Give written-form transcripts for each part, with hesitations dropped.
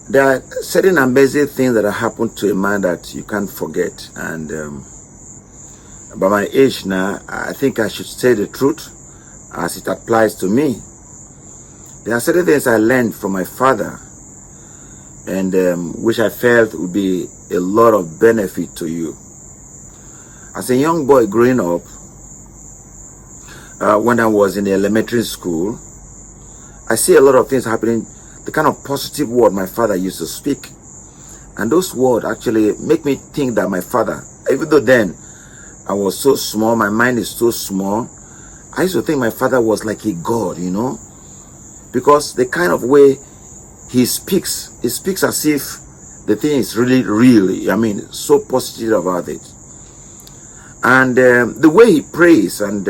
there are certain amazing things that have happened to a man that you can't forget. And by my age now, I think I should say the truth as it applies to me. There are certain things I learned from my father, and which I felt would be a lot of benefit to you. As a young boy growing up, when I was in the elementary school, I see a lot of things happening, the kind of positive word my father used to speak. And those words actually make me think that my father, even though then I was so small, my mind is so small, I used to think my father was like a god, you know, because the kind of way he speaks as if the thing is really real. I mean, so positive about it. And the way he prays, and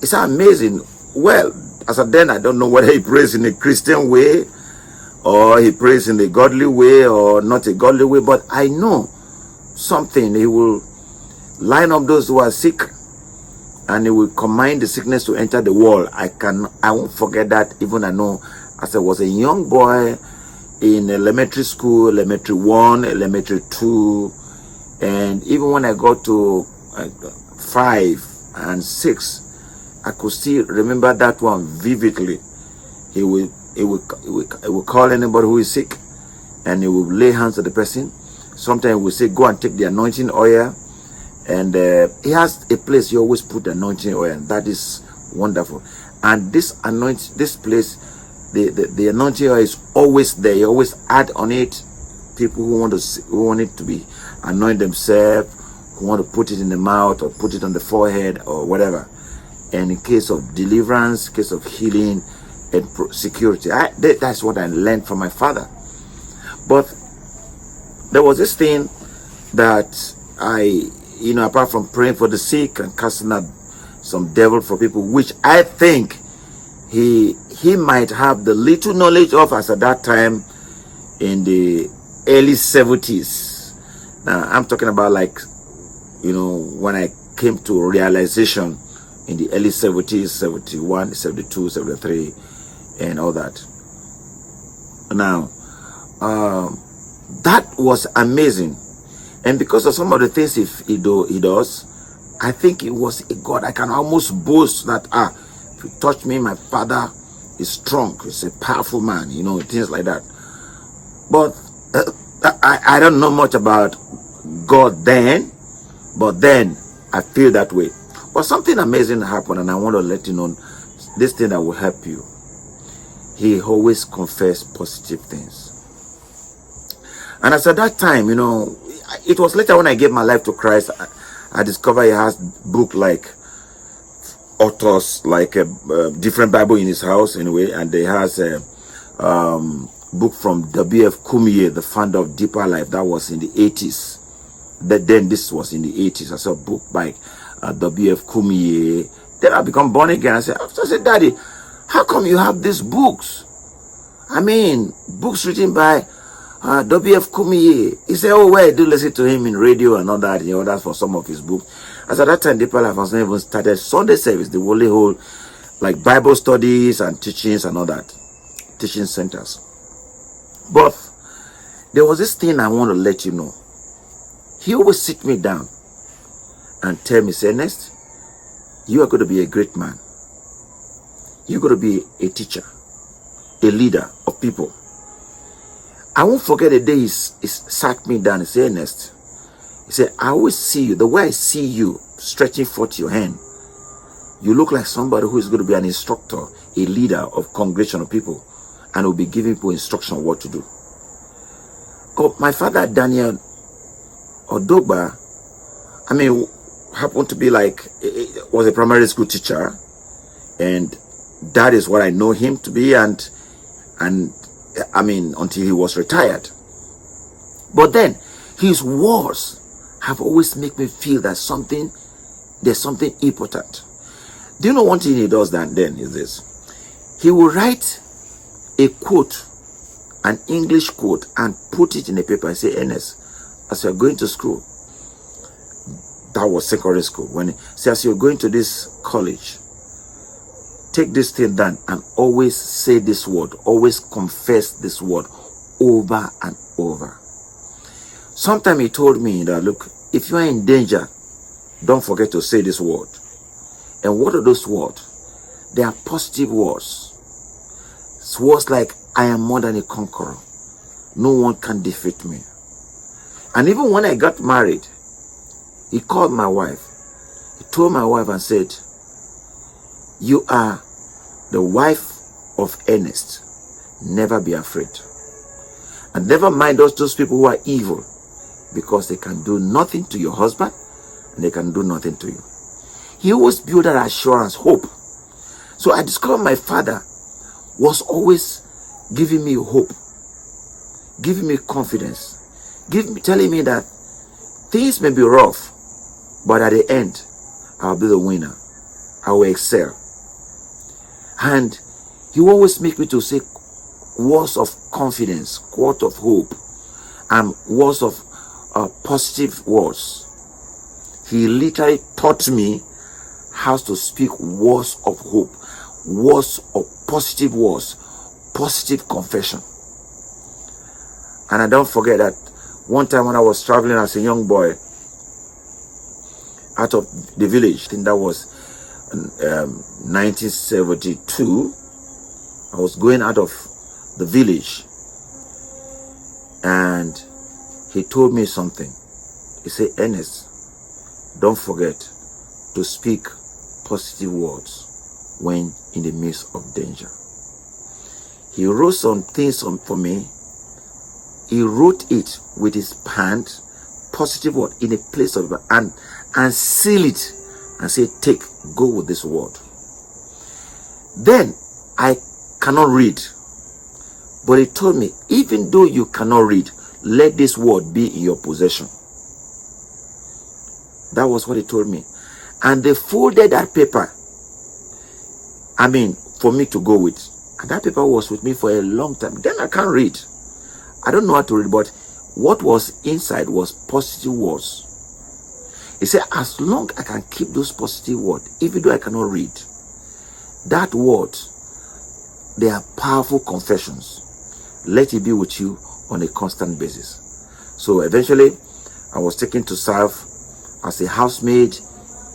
it's amazing. Well, as of then, I don't know whether he prays in a Christian way or he prays in a godly way or not a godly way, but I know something. He will line up those who are sick and he will command the sickness to enter the world. I won't forget that. Even I know as I was a young boy in elementary school, elementary 1, elementary 2, and even when I got to 5 and 6, I could still remember that one vividly. He will call anybody who is sick, and he will lay hands on the person. Sometimes he will say, go and take the anointing oil. And he has a place he always put the anointing oil, and that is wonderful. And this place, the anointing oil is always there. He always add on it. People who want it to be anoint themselves, who want to put it in the mouth or put it on the forehead or whatever. And in case of deliverance, case of healing and security, that's what I learned from my father. But there was this thing that apart from praying for the sick and casting out some devil for people, which I think he might have the little knowledge of as at that time in the early 70s. Now I'm talking about, like, when I came to realization in the early 70s, 71, 72, 73, and all that. Now, that was amazing. And because of some of the things he does, I think it was a God. I can almost boast that, if you touch me, my father is strong. He's a powerful man, things like that. But I don't know much about God then, but then I feel that way. But something amazing happened, and I want to let you know this thing that will help you. He always confessed positive things. And as at that time, it was later when I gave my life to Christ, I discovered he has book like authors, like a different Bible in his house anyway, and he has a book from W.F. Kumiye, the founder of Deeper Life. That was in the 80s. Then this was in the 80s. I saw a book by W.F. Kumiye. Then I become born again. I said, Daddy, how come you have these books? I mean, books written by W.F. Kumiye. He said, oh, well, I do listen to him in radio and all that. That's for some of his books. As at that time, Deeper Life was not even started Sunday service. They only hold like Bible studies and teachings and all that. Teaching centers. But there was this thing I want to let you know. He always sit me down and tell me, say, Ernest, you are going to be a great man. You're going to be a teacher, a leader of people. I won't forget the day he sat me down and said, Ernest, he said, I always see you, the way I see you stretching forth your hand, you look like somebody who is going to be an instructor, a leader of congregation of people, and will be giving people instruction on what to do. Oh, my father, Ernest Odogba, happened to be was a primary school teacher, and that is what I know him to be, and until he was retired. But then his words have always made me feel that there's something important. Do you know one thing he does then is this? He will write a quote, an English quote, and put it in a paper and say, Ernest, as you're going to school, that was secondary school, when he says, as you're going to this college, take this thing down and always say this word, always confess this word over and over. Sometime he told me that, look, if you are in danger, don't forget to say this word. And what are those words? They are positive words. It's words like, I am more than a conqueror. No one can defeat me. And even when I got married, he called my wife. He told my wife and said, you are the wife of Ernest. Never be afraid. And never mind those people who are evil, because they can do nothing to your husband and they can do nothing to you. He always built that assurance, hope. So I discovered my father was always giving me hope, giving me confidence, telling me that things may be rough, but at the end, I'll be the winner. I will excel. And he always make me to say words of confidence, words of hope, and words of positive words. He literally taught me how to speak words of hope, words of positive words, positive confession. And I don't forget that one time when I was traveling as a young boy out of the village, I think that was 1972, I was going out of the village and he told me something. He said, Ernest, don't forget to speak positive words when in the midst of danger. He wrote some things for me. He wrote it with his hand, positive word, in a place of and seal it and say, go with this word. Then I cannot read, but he told me, even though you cannot read, let this word be in your possession. That was what he told me. And they folded that paper, for me to go with. And that paper was with me for a long time. Then I can't read. I don't know how to read, but what was inside was positive words. He said, as long as I can keep those positive words, even though I cannot read, that word, they are powerful confessions. Let it be with you on a constant basis. So eventually, I was taken to serve as a housemaid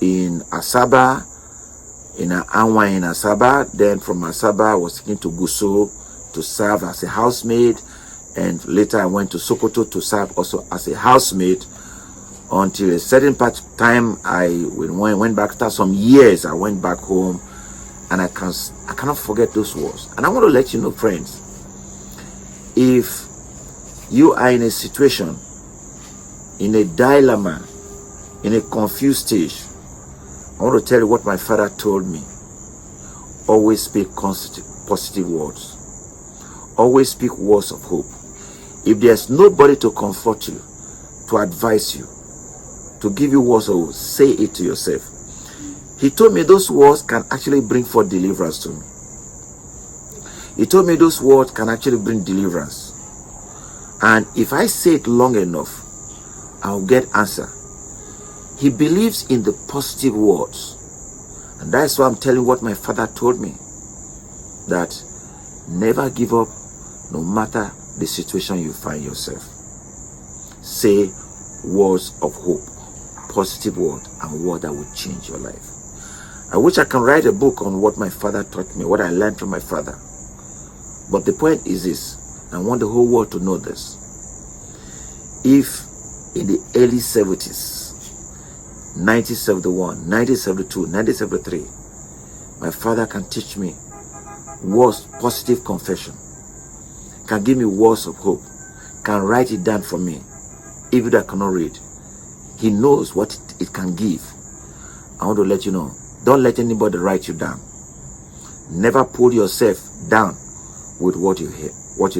in Asaba, in Anwa in Asaba. Then from Asaba, I was taken to Gusau to serve as a housemaid. And later I went to Sokoto to serve also as a housemaid until a certain part of time I went back. After some years, I went back home, and I cannot forget those words. And I want to let you know, friends, if you are in a situation, in a dilemma, in a confused stage, I want to tell you what my father told me. Always speak positive words. Always speak words of hope. If there's nobody to comfort you, to advise you, to give you words of hope, say it to yourself. He told me those words can actually bring forth deliverance to me. He told me those words can actually bring deliverance. And if I say it long enough, I'll get answer. He believes in the positive words. And that's why I'm telling you what my father told me. That never give up, no matter the situation you find yourself. Say words of hope, positive word, and word that will change your life. I wish I can write a book on what my father taught me, what I learned from my father. But the point is this, I want the whole world to know this. If in the early 70s, 1971, 1972, 1973, my father can teach me words, positive confession, can give me words of hope, can write it down for me, even though I cannot read. He knows what it can give. I want to let you know, don't let anybody write you down. Never pull yourself down with what you've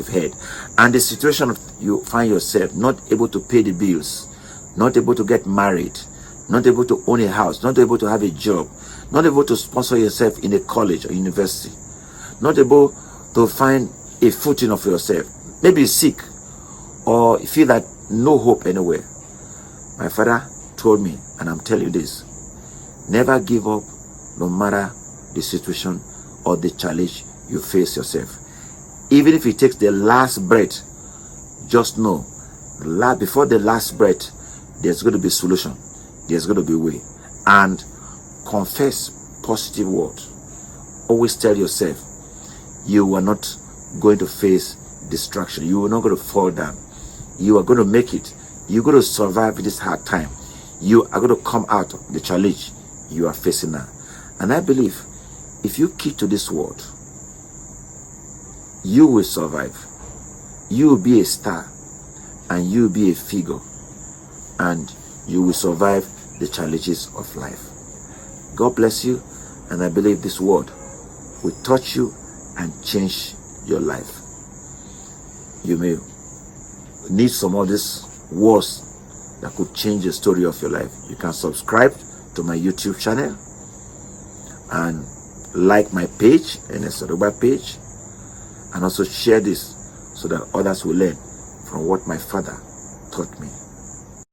heard. And the situation you find yourself not able to pay the bills, not able to get married, not able to own a house, not able to have a job, not able to sponsor yourself in a college or university, not able to find a footing of yourself, maybe sick, or feel that no hope anywhere. My father told me, and I'm telling you this, never give up, no matter the situation or the challenge you face yourself. Even if it takes the last breath, just know, before the last breath, there's going to be solution. There's going to be way. And confess positive words. Always tell yourself, you are not going to face distraction. You are not going to fall down. You are going to make it. You're going to survive this hard time. You are going to come out of the challenge you are facing now. And I believe if you keep to this word, you will survive. You will be a star, and you will be a figure, and you will survive the challenges of life. God bless you, and I believe this word will touch you and change your life. You may need some of these words that could change the story of your life. You can subscribe to my YouTube channel and like my page, Ernest Odogba page, and also share this so that others will learn from what my father taught me.